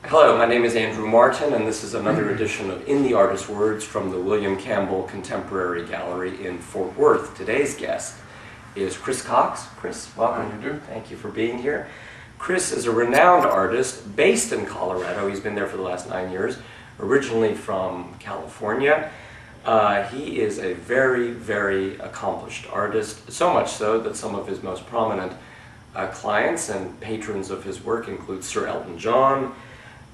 Hello, my name is Andrew Martin, and this is another edition of In the Artist's Words from the William Campbell Contemporary Gallery in Fort Worth. Today's guest is Kris Cox. Kris, welcome. Andrew. Thank you for being here. Kris is a renowned artist based in Colorado. He's been there for the last 9 years, originally from California. He is a very, very accomplished artist, so much so that some of his most prominent clients and patrons of his work include Sir Elton John,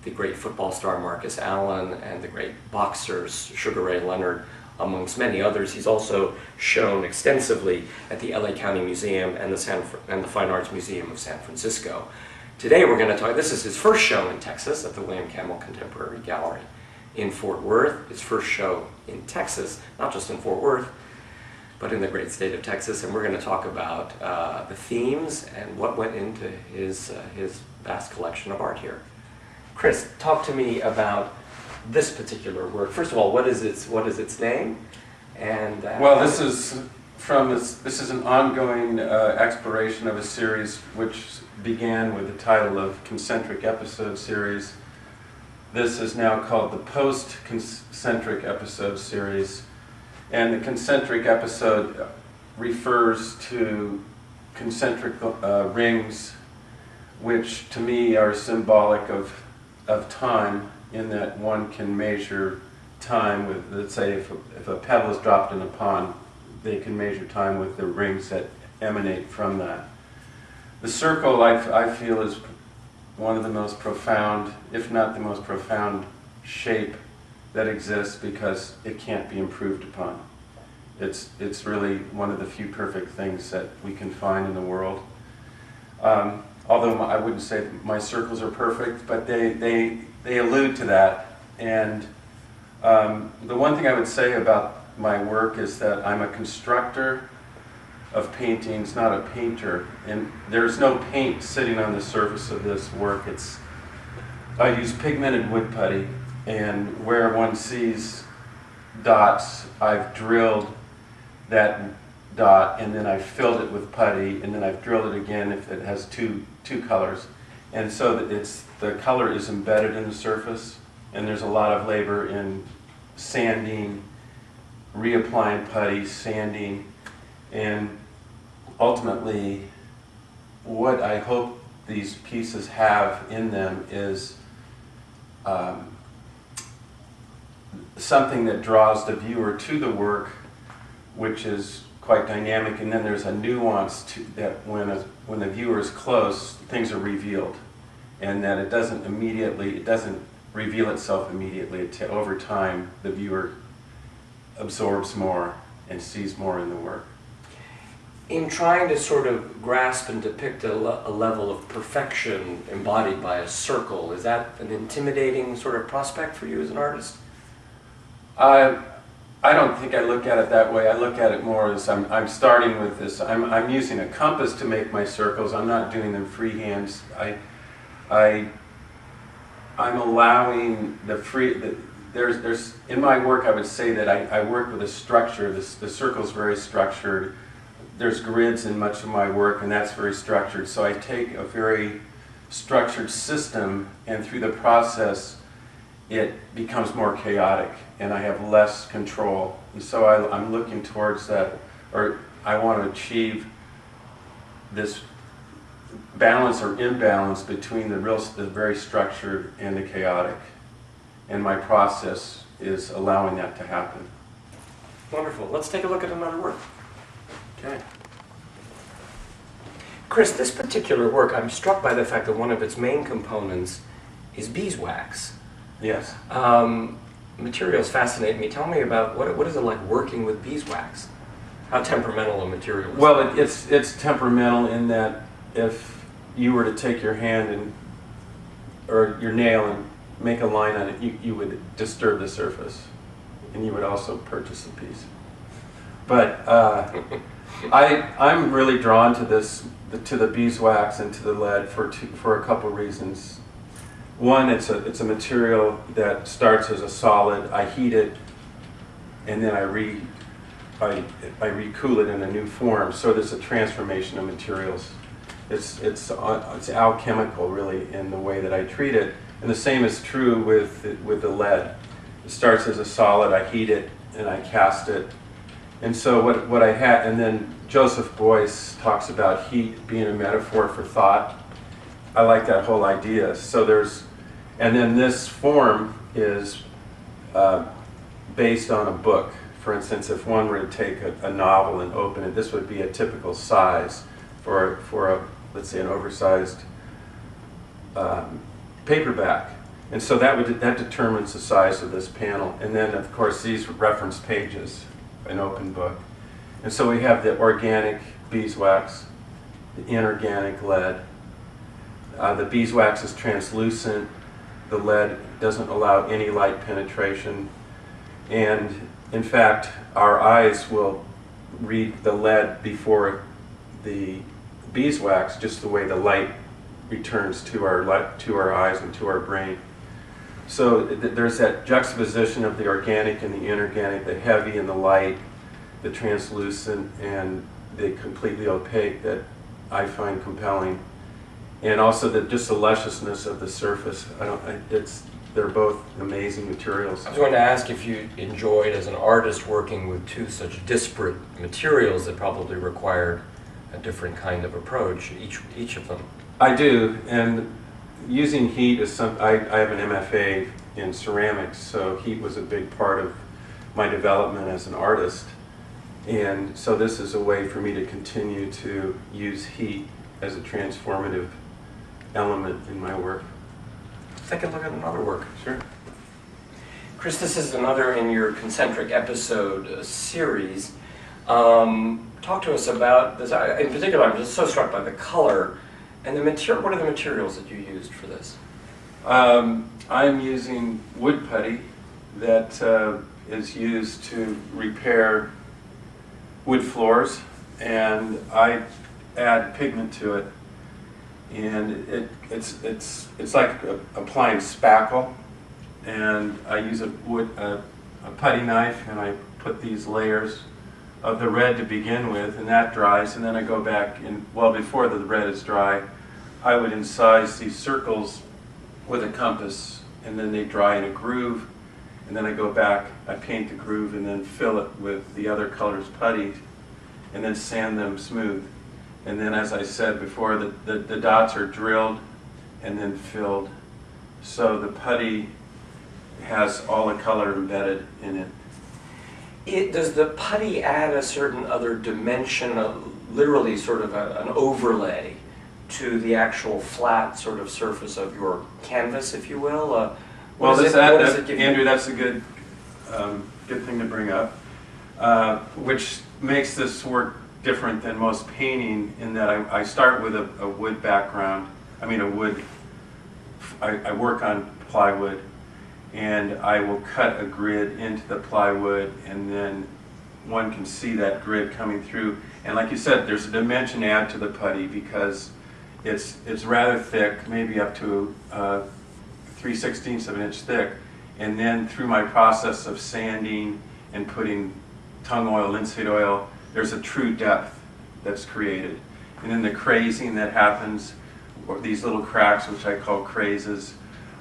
the great football star Marcus Allen, and the great boxers Sugar Ray Leonard, amongst many others. He's also shown extensively at the LA County Museum and the Fine Arts Museum of San Francisco. Today we're going to talk, this is his first show in Texas at the William Campbell Contemporary Gallery in Fort Worth. His first show in Texas, not just in Fort Worth, but in the great state of Texas. And we're going to talk about the themes and what went into his vast collection of art here. Kris, talk to me about this particular work. First of all, what is its name? And well, this is an ongoing exploration of a series which began with the title of Concentric Episode Series. This is now called the Post-Concentric Episode Series, and the concentric episode refers to concentric rings, which to me are symbolic of time, in that one can measure time with, let's say, if a pebble is dropped in a pond, they can measure time with the rings that emanate from that. The circle, I feel, is one of the most profound, if not the most profound, shape that exists, because it can't be improved upon. It's really one of the few perfect things that we can find in the world. Although I wouldn't say my circles are perfect, but they allude to that. And the one thing I would say about my work is that I'm a constructor of paintings, not a painter. And there's no paint sitting on the surface of this work. I use pigmented wood putty, and where one sees dots, I've drilled that dot, and then I've filled it with putty, and then I've drilled it again if it has two colors. And so that the color is embedded in the surface, and there's a lot of labor in sanding, reapplying putty, sanding, and ultimately what I hope these pieces have in them is something that draws the viewer to the work, which is quite dynamic, and then there's a nuance to that when the viewer is close, things are revealed, and that it doesn't reveal itself immediately. Over time, the viewer absorbs more and sees more in the work. in trying to sort of grasp and depict a level of perfection embodied by a circle, is that an intimidating sort of prospect for you as an artist? I don't think I look at it that way. I look at it more as I'm starting with this. I'm using a compass to make my circles. I'm not doing them freehand. I'm allowing there's in my work, I would say that I work with a structure. The circle's very structured. There's grids in much of my work, and that's very structured. So I take a very structured system, and through the process, it becomes more chaotic, and I have less control. And so I'm looking towards that, or I want to achieve this balance or imbalance between the very structured and the chaotic. And my process is allowing that to happen. Wonderful. Let's take a look at another work. Okay. Kris, this particular work, I'm struck by the fact that one of its main components is beeswax. Yes. Materials fascinate me. Tell me about what is it like working with beeswax? How temperamental a material is it? Well, it's temperamental in that if you were to take your hand or your nail and make a line on it, you would disturb the surface, and you would also purchase a piece. But I'm really drawn to the beeswax and to the lead for a couple reasons. One, it's a material that starts as a solid. I heat it, and then I recool it in a new form. So there's a transformation of materials. it's alchemical, really, in the way that I treat it. And the same is true with the lead. It starts as a solid, I heat it, and I cast it. And so what I had, and then Joseph Beuys talks about heat being a metaphor for thought. I like that whole idea. So and then this form is based on a book. For instance, if one were to take a novel and open it, this would be a typical size for a, let's say, an oversized paperback. And so that determines the size of this panel. And then, of course, these reference pages, an open book. And so we have the organic beeswax, the inorganic lead. The beeswax is translucent. The lead doesn't allow any light penetration. And in fact, our eyes will read the lead before the beeswax, just the way the light returns to our eyes and to our brain. So there's that juxtaposition of the organic and the inorganic, the heavy and the light, the translucent and the completely opaque, that I find compelling. And also just the lusciousness of the surface. They're both amazing materials. I was going to ask if you enjoyed, as an artist, working with two such disparate materials that probably required a different kind of approach, each of them. I do, and using heat is I have an MFA in ceramics, so heat was a big part of my development as an artist. And so this is a way for me to continue to use heat as a transformative element in my work. Let's take a look at another work. Sure. Kris, this is another in your concentric episode series. Talk to us about this. In particular, I'm just so struck by the color and the material. What are the materials that you used for this? I'm using wood putty that is used to repair wood floors, and I add pigment to it, and it's like applying spackle. And I use a putty knife, and I put these layers of the red to begin with, and that dries, and then I go back and, well, before the red is dry, I would incise these circles with a compass, and then they dry in a groove, and then I go back, I paint the groove, and then fill it with the other colors putty, and then sand them smooth. And then, as I said before, the dots are drilled and then filled. So the putty has all the color embedded in it. Does the putty add a certain other dimension, literally sort of an overlay to the actual flat sort of surface of your canvas, if you will? Well, Andrew, you? that's a good thing to bring up, which makes this work different than most painting in that I start with a wood background. I work on plywood, and I will cut a grid into the plywood, and then one can see that grid coming through. And like you said, there's a dimension add to the putty because it's rather thick, maybe up to 3/16 of an inch thick. And then through my process of sanding and putting tung oil, linseed oil, there's a true depth that's created. And then the crazing that happens, or these little cracks, which I call crazes,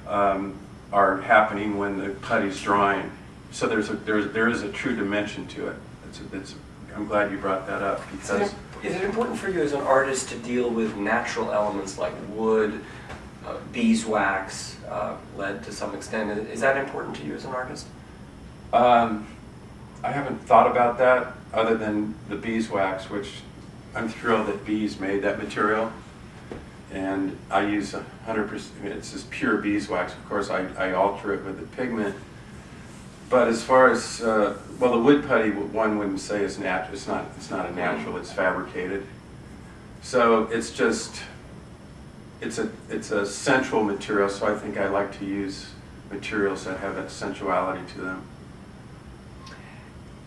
are happening when the putty's drying. So there is a true dimension to it. I'm glad you brought that up, because is it important for you as an artist to deal with natural elements like wood, beeswax, lead to some extent? Is that important to you as an artist? I haven't thought about that other than the beeswax, which I'm thrilled that bees made that material. And I use 100%, it's just pure beeswax. Of course, I alter it with the pigment. But as far as, well, the wood putty, one wouldn't say is natural. It's not a natural, it's fabricated. So it's just, it's a sensual material, so I think I like to use materials that have that sensuality to them.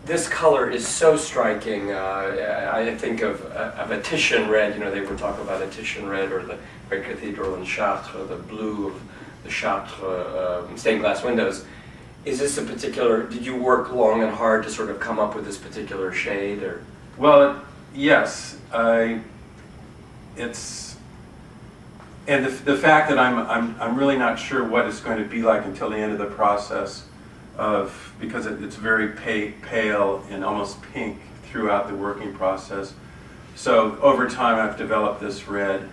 This color is so striking. I think of a Titian red. You know, they were talking about a Titian red, or the Great Cathedral in Chartres, the blue of the Chartres stained glass windows. Is this a particular? Did you work long and hard to sort of come up with this particular shade, or? Well, yes. It's And the fact that I'm really not sure what it's going to be like until the end of the process because it's very pale and almost pink throughout the working process. So over time I've developed this red,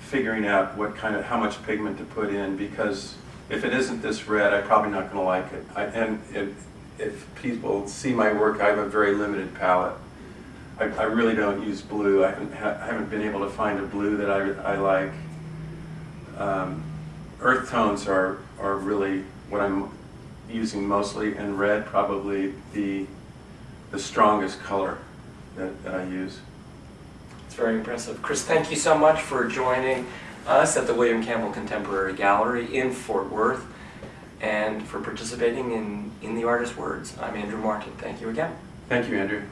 figuring out how much pigment to put in, because if it isn't this red, I'm probably not going to like it. If people see my work, I have a very limited palette. I really don't use blue. I haven't been able to find a blue that I like. Earth tones are really what I'm using mostly, and red probably the strongest color that I use. It's very impressive. Kris, thank you so much for joining us at the William Campbell Contemporary Gallery in Fort Worth and for participating in the artist's words. I'm Andrew Martin. Thank you again. Thank you, Andrew.